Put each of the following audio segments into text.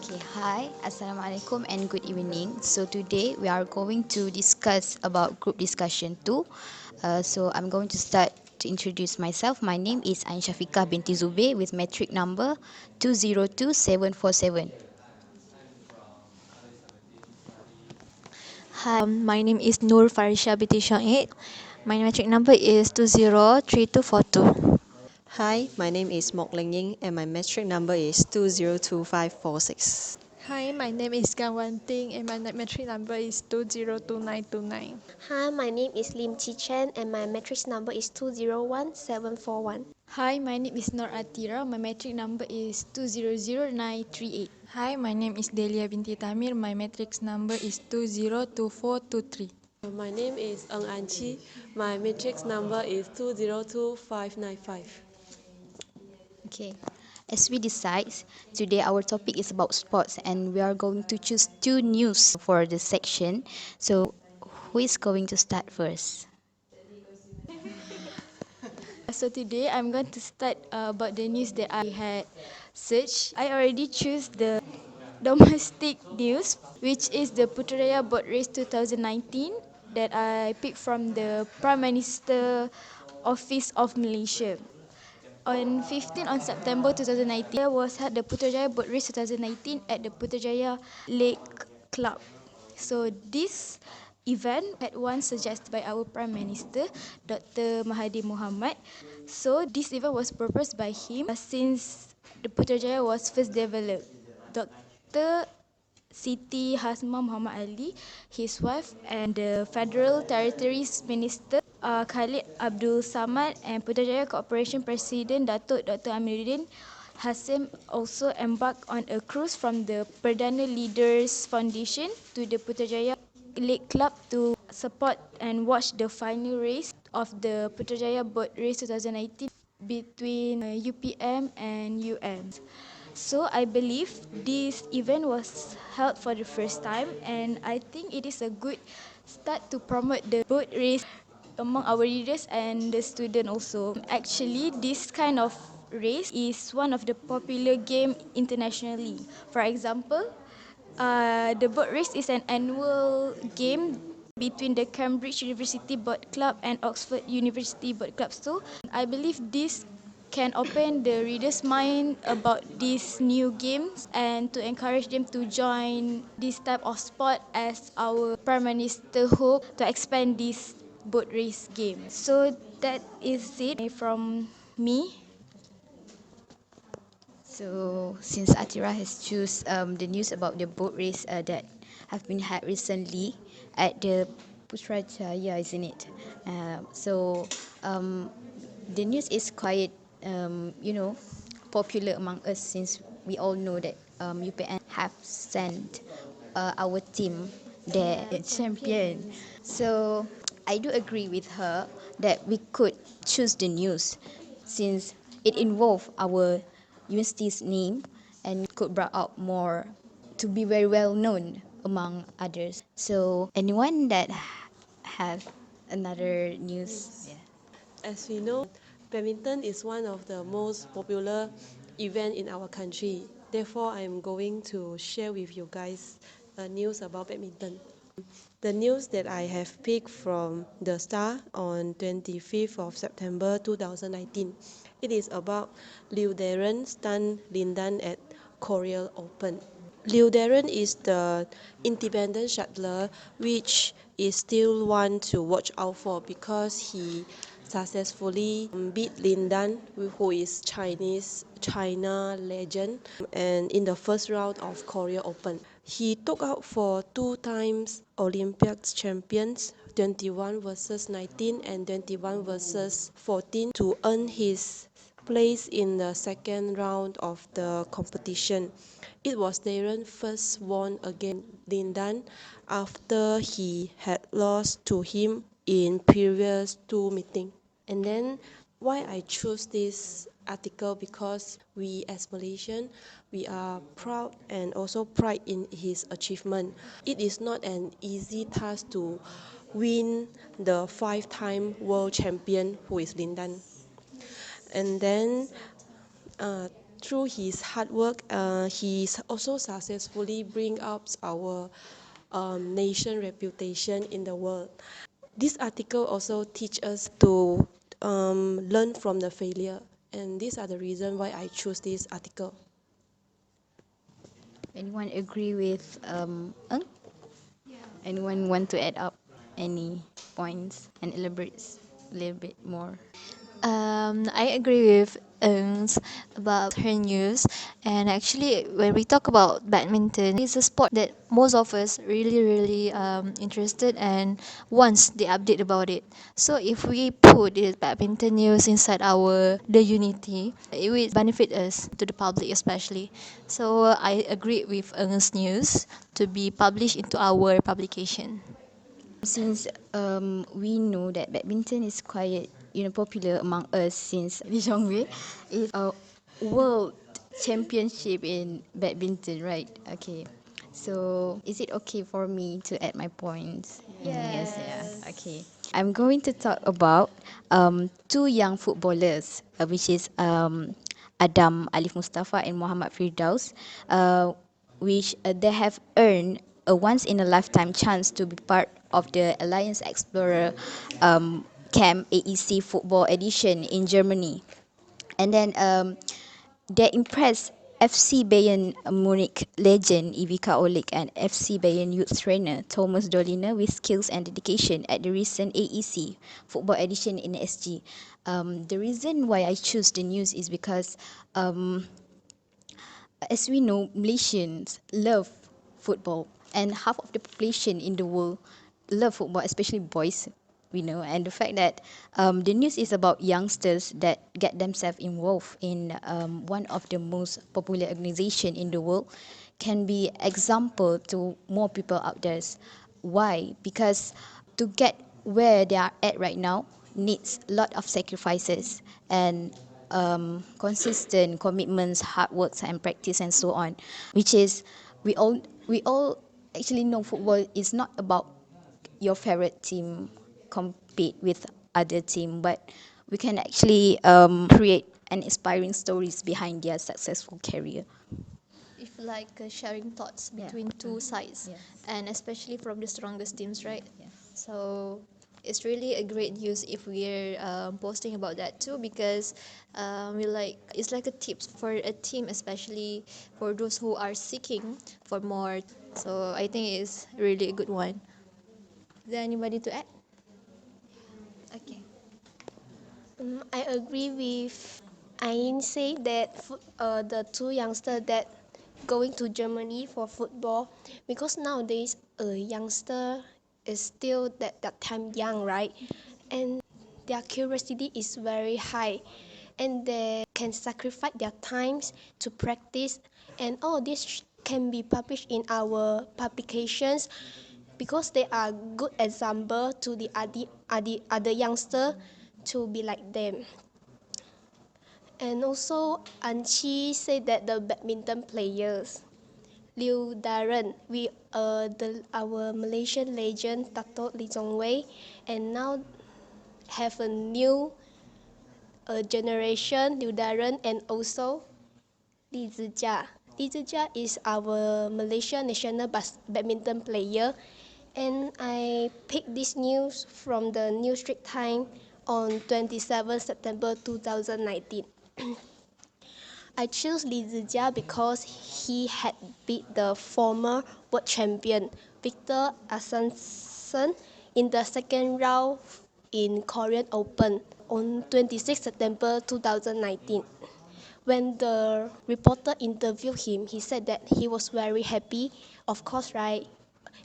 Okay, hi, Assalamualaikum and good evening. So today we are going to discuss about group discussion 2. So I'm going to start to introduce myself. My name is Ain Shafiqah binti Zubir with metric number 202747. Hi, my name is Nur Farisha binti Shoaib. My metric number is 203242. Hi, my name is Mok Ling Ying and my metric number is 202546. Hi, my name is Gan Wan Ting and my metric number is 202929. Hi, my name is Lim Chi Chen and my matrix number is 201741. Hi, my name is Nur Atira. My metric number is 200938. Hi, my name is Delia binti Tamir. My matrix number is 202423. My name is Eng Anchi. My matrix number is 202595. Okay. As we decide, today our topic is about sports and we are going to choose two news for the section. So who is going to start first? So today I'm going to start about the news that I had searched. I already choose the domestic news, which is the Putrajaya Boat Race 2019 that I picked from the Prime Minister Office of Malaysia. On 15 on September 2019, there was held the Putrajaya Boat Race 2019 at the Putrajaya Lake Club. So this event had once suggested by our Prime Minister, Dr. Mahathir Mohamad. So this event was proposed by him since the Putrajaya was first developed. Dr. Siti Hasmah Muhammad Ali, his wife, and the Federal Territories Minister Khalid Abdul Samad and Putrajaya Corporation President Datuk Dr. Amiruddin Hassim also embarked on a cruise from the Perdana Leaders Foundation to the Putrajaya Lake Club to support and watch the final race of the Putrajaya Boat Race 2019 between UPM and UM. So I believe this event was held for the first time and I think it is a good start to promote the boat race among our readers and the student also. Actually, this kind of race is one of the popular game internationally. For example, the boat race is an annual game between the Cambridge University Boat Club and Oxford University Boat Club. So I believe this can open the reader's mind about these new games and to encourage them to join this type of sport as our Prime Minister hope to expand this boat race game. So that is it from me. So, since Atira has choose the news about the boat race that have been had recently at the Putrajaya, isn't it? So, the news is quite, popular among us since we all know that UPN have sent our team there, champion. So, I do agree with her that we could choose the news since it involved our university's name and could bring out more to be very well known among others. So anyone that have another news? Yeah. As we know, badminton is one of the most popular events in our country. Therefore, I'm going to share with you guys news about badminton. The news that I have picked from The Star on 25th of September 2019. It is about Liu Darren stun Lin Dan at Korea Open. Liu Darren is the independent shuttler which is still one to watch out for because he successfully beat Lin Dan, who is China legend, and in the first round of Korea Open. He took out for two times Olympics champions 21 versus 19 and 21 versus 14 to earn his place in the second round of the competition. It was Darren first won against Lin Dan after he had lost to him in previous two meetings. And then why I choose this article, because we as Malaysian, we are proud and also pride in his achievement. It is not an easy task to win the 5-time world champion who is Lin Dan. And then through his hard work, he also successfully bring up our nation reputation in the world. This article also teach us to learn from the failure, and these are the reason why I choose this article. Anyone agree with Eng? Anyone want to add up any points and elaborate a little bit more? I agree with Ernst about her news. And actually, when we talk about badminton, it's a sport that most of us really interested and wants the update about it. So if we put this badminton news inside the unity, it will benefit us to the public especially. So I agree with Ernst's news to be published into our publication. Since we know that badminton is quite popular among us, since Li Zhongwei is a world championship in badminton, right? Okay. So is it okay for me to add my points? Yes. Yeah. Okay. I'm going to talk about two young footballers, which is Adam Alif Mustafa and Muhammad Firdaus, which they have earned a once in a lifetime chance to be part of the Alliance Explorer Camp AEC Football Edition in Germany. And then they impressed FC Bayern Munich legend Ivica Olic and FC Bayern youth trainer Thomas Doliner with skills and dedication at the recent AEC Football Edition in SG. The reason why I choose the news is because as we know, Malaysians love football, and half of the population in the world love football, especially boys. We know, and the fact that the news is about youngsters that get themselves involved in one of the most popular organization in the world can be example to more people out there. Why? Because to get where they are at right now needs a lot of sacrifices and consistent commitments, hard works, and practice, and so on. Which is we all actually know football is not about your favorite team compete with other team, but we can actually create an inspiring stories behind their successful career. If like sharing thoughts between two sides, and especially from the strongest teams, right? So it's really a great news if we're posting about that too, because it's like a tips for a team, especially for those who are seeking for more. So I think it's really a good one. Is there anybody to add? Okay. I agree with Ain say that the two youngsters that going to Germany for football, because nowadays a youngster is still that time young, right? And their curiosity is very high, and they can sacrifice their times to practice, and all this can be published in our publications because they are good example to the other youngster to be like them. And also, Anchi said that the badminton players, Liu Darren, our Malaysian legend Dato' Lee Zhongwei, and now have a new generation, Liu Darren, and also Li Zijia. Li Zijia is our Malaysian national badminton player, and I picked this news from the New Street Time on 27 September 2019. I chose Li Zijia because he had beat the former world champion Victor Assanson in the second round in Korean Open on 26 September 2019. When the reporter interviewed him, he said that he was very happy, of course, right?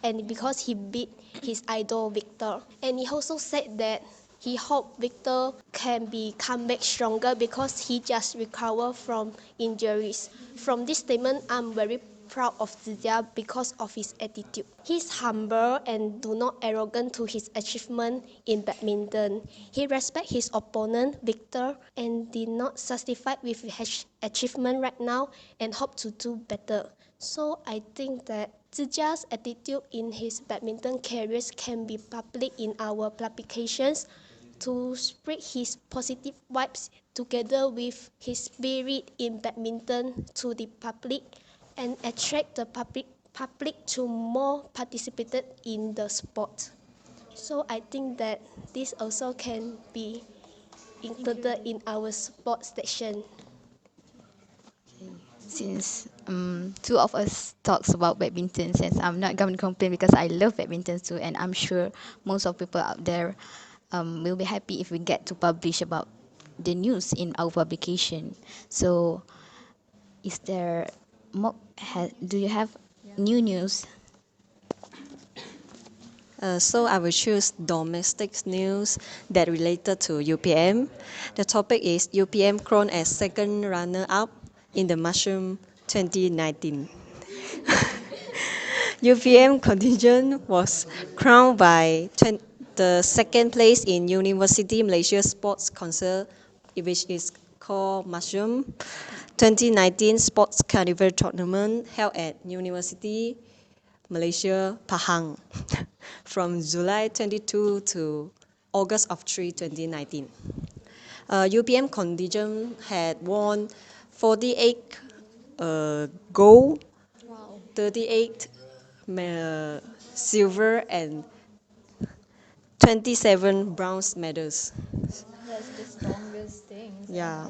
And because he beat his idol Victor. And he also said that he hoped Victor can come back stronger because he just recovered from injuries. From this statement, I'm very proud of Zizia because of his attitude. He's humble and do not arrogant to his achievement in badminton. He respects his opponent, Victor, and did not satisfied with his achievement right now and hope to do better. So I think that Zijia's attitude in his badminton careers can be public in our publications to spread his positive vibes together with his spirit in badminton to the public and attract the public to more participated in the sport. So I think that this also can be included in our sports section. Since two of us talks about badminton, since I'm not going to complain because I love badminton too, and I'm sure most of people out there will be happy if we get to publish about the news in our publication. So, is there more? Do you have new news? So I will choose domestic news that related to UPM. The topic is UPM crowned as second runner-up in the Mushroom 2019. UPM contingent was crowned by the second place in University Malaysia Sports Council, which is called Mushroom 2019 Sports Carnival Tournament held at University Malaysia Pahang from July 22 to August of 3, 2019. UPM contingent had won 48 gold, 38 silver, and 27 bronze medals. That's the strongest thing. Yeah.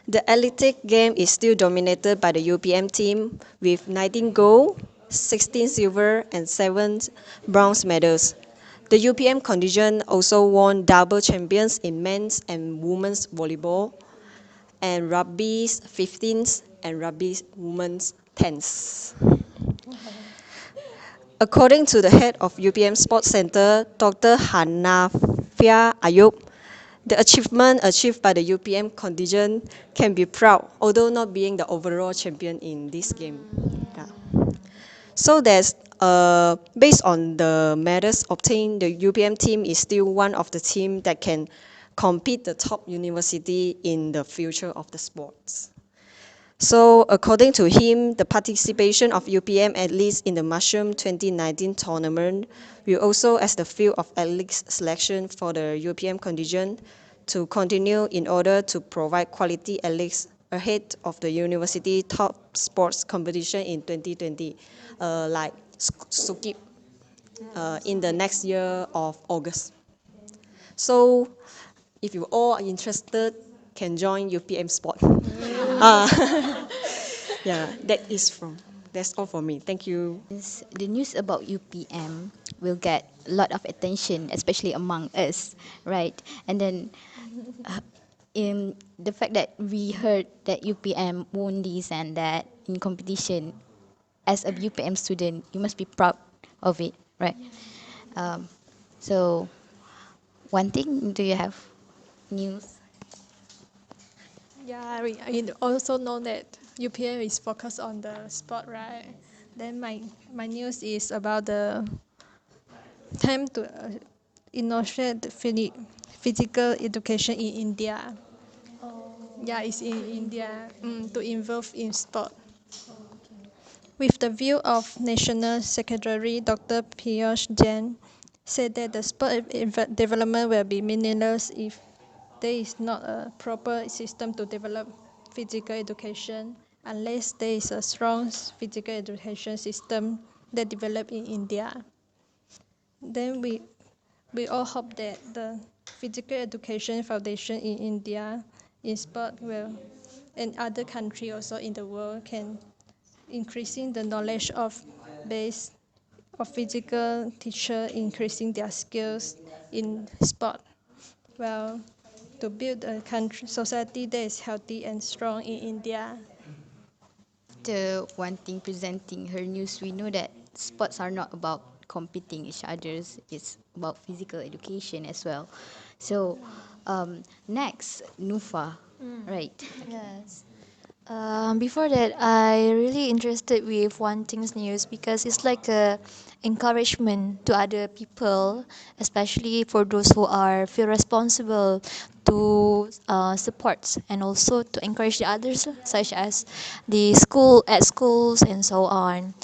The athletic game is still dominated by the UPM team with 19 gold, 16 silver, and 7 bronze medals. The UPM contingent also won double champions in men's and women's volleyball and rugby's 15s and rugby women's 10s. According to the head of UPM Sports Center, Dr. Hanafia Ayub, the achievement achieved by the UPM contingent can be proud, although not being the overall champion in this game. Yeah. So based on the medals obtained, the UPM team is still one of the teams that can compete the top university in the future of the sports. So according to him, the participation of UPM athletes in the Mushroom 2019 tournament will also as the field of athletes selection for the UPM contingent to continue in order to provide quality athletes ahead of the university top sports competition in 2020, like Sukip in the next year of August. So if you all are interested, can join UPM Sport. Yeah, that's all for me. Thank you. The news about UPM will get a lot of attention, especially among us, right? And then in the fact that we heard that UPM won this and that in competition, as a UPM student, you must be proud of it, right? So, one thing, do you have news? Yeah, we also know that UPM is focused on the sport, right? Then my news is about the time to initiate the physical education in India. Yeah, it's in India to involve in sport. With the view of National Secretary Dr. Piyush Jain said that the sport development will be meaningless if there is not a proper system to develop physical education unless there is a strong physical education system that developed in India. Then we all hope that the physical education foundation in India in sport will and other countries also in the world can increasing the knowledge of base of physical teacher increasing their skills in sport. Well, to build a country society that is healthy and strong in India. The one thing presenting her news, we know that sports are not about competing each others. It's about physical education as well. So, next, Nufa, right? Yes. Before that, I really interested with one thing's news because it's like a encouragement to other people, especially for those who are feel responsible to support and also to encourage the others, such as the school at schools and so on.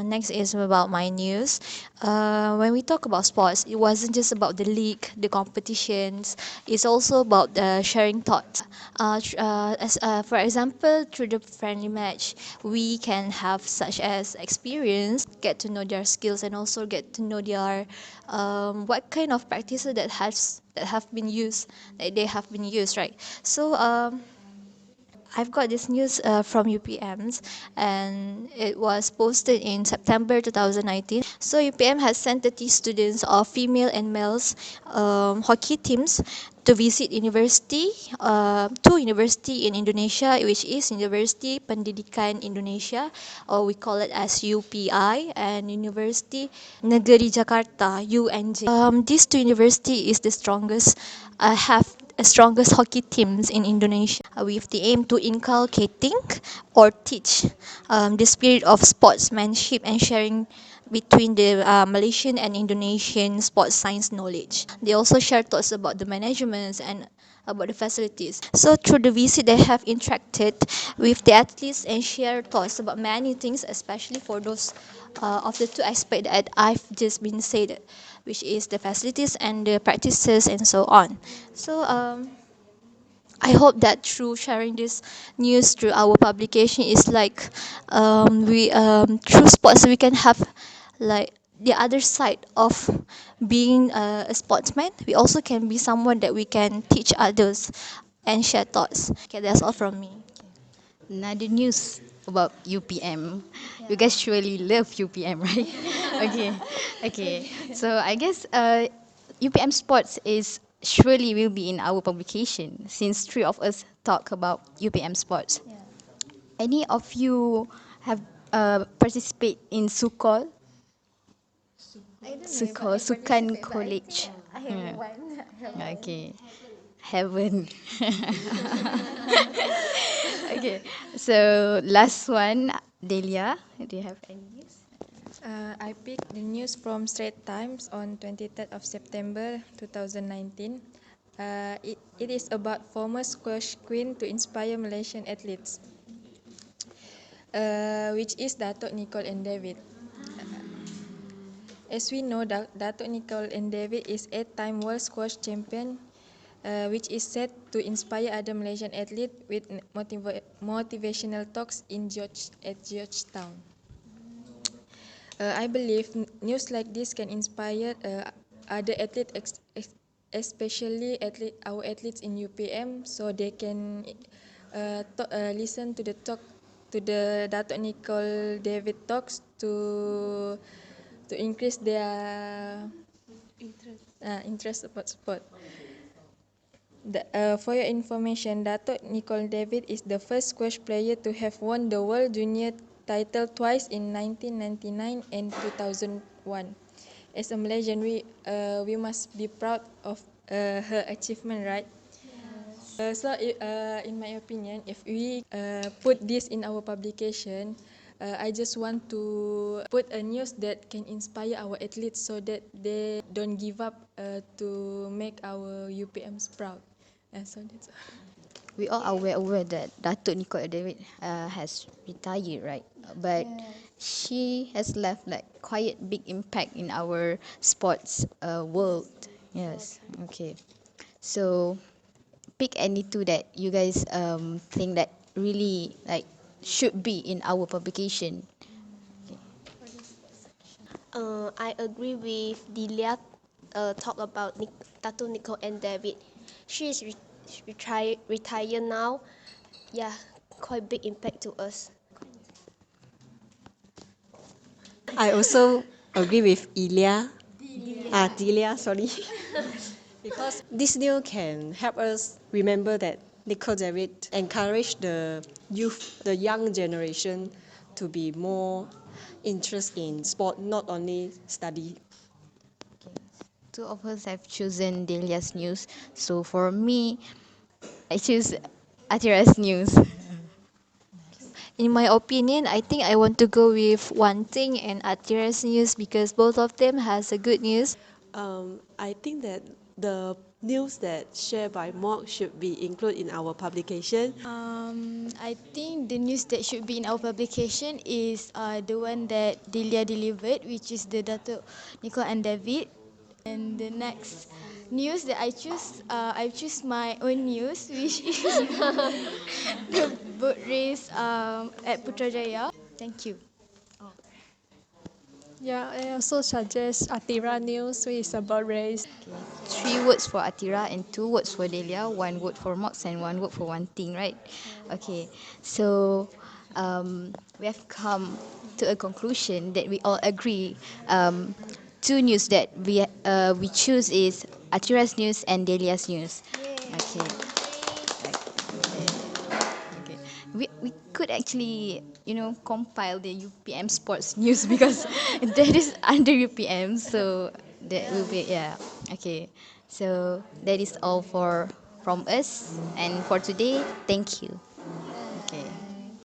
Next is about my news. When we talk about sports, it wasn't just about the league, the competitions. It's also about sharing thoughts. For example, through the friendly match, we can have such as experience, get to know their skills, and also get to know their what kind of practices that have been used, that they have been used, right? So I've got this news from UPMs, and it was posted in September 2019. So UPM has sent 30 students of female and males hockey teams to visit two university in Indonesia, which is University Pendidikan Indonesia, or we call it as UPI, and University Negeri Jakarta (UNJ). These two university is the strongest, have strongest hockey teams in Indonesia, with the aim to inculcating or teach the spirit of sportsmanship and sharing between the Malaysian and Indonesian sports science knowledge. They also share thoughts about the management and about the facilities. So through the visit, they have interacted with the athletes and shared thoughts about many things, especially for those of the two aspects that I've just been said, which is the facilities and the practices and so on. So I hope that through sharing this news through our publication is like we through sports we can have like the other side of being a sportsman. We also can be someone that we can teach others and share thoughts. Okay, that's all from me. Another news about UPM. You guys surely love UPM, right? Okay, okay. So I guess UPM Sports is surely will be in our publication since three of us talk about UPM Sports. Any of you have participate in Sukol? Sukol, Sukan College. Yeah. Okay. Haven't. Okay. So last one, Delia. Do you have any news? I picked the news from Straits Times on 23rd of September 2019. It is about former squash queen to inspire Malaysian athletes, which is Datuk Nicole and David. As we know, Datuk Nicole and David is 8-time world squash champion, which is set to inspire other Malaysian athletes with motivational talks at Georgetown. I believe news like this can inspire other athletes, especially our athletes in UPM, so they can listen to the Datuk Nicole David talks to increase their interest about sport. For your information, Datuk Nicole David is the first squash player to have won the World Junior title twice in 1999 and 2001. As a Malaysian, we must be proud of her achievement, right? In my opinion, if we put this in our publication, I just want to put a news that can inspire our athletes so that they don't give up to make our UPMs proud. So that's all. We all are aware that Datuk Nicole David has retired, right? But she has left like quite big impact in our sports world. Yes. Okay. So pick any two that you guys think that really like should be in our publication. I agree with Delia talk about Tattoo Nicole and David. She is retired now. Yeah, quite big impact to us. I also agree with Delia, sorry. Because this news can help us remember that Nicole David encouraged the youth, the young generation to be more interested in sport, not only study. Two of us have chosen Delia's news. So for me, I choose Atira's news. In my opinion, I think I want to go with One Thing and Atira's news because both of them has a good news. I think that the news that shared by Mock should be included in our publication? I think the news that should be in our publication is the one that Delia delivered, which is the Dato' Nicole and David. And the next news that I choose my own news, which is the boat race at Putrajaya. Thank you. Yeah, I also suggest Atira News, which is about race. Okay. 3 words for Atira and 2 words for Delia, 1 word for Mox and 1 word for one thing, right? Okay. So we have come to a conclusion that we all agree. 2 news that we choose is Atira's news and Delia's news. Okay. Okay. We could actually, compile the UPM sports news because that is under UPM. So that will be, yeah. Okay. So that is all from us. And for today, thank you.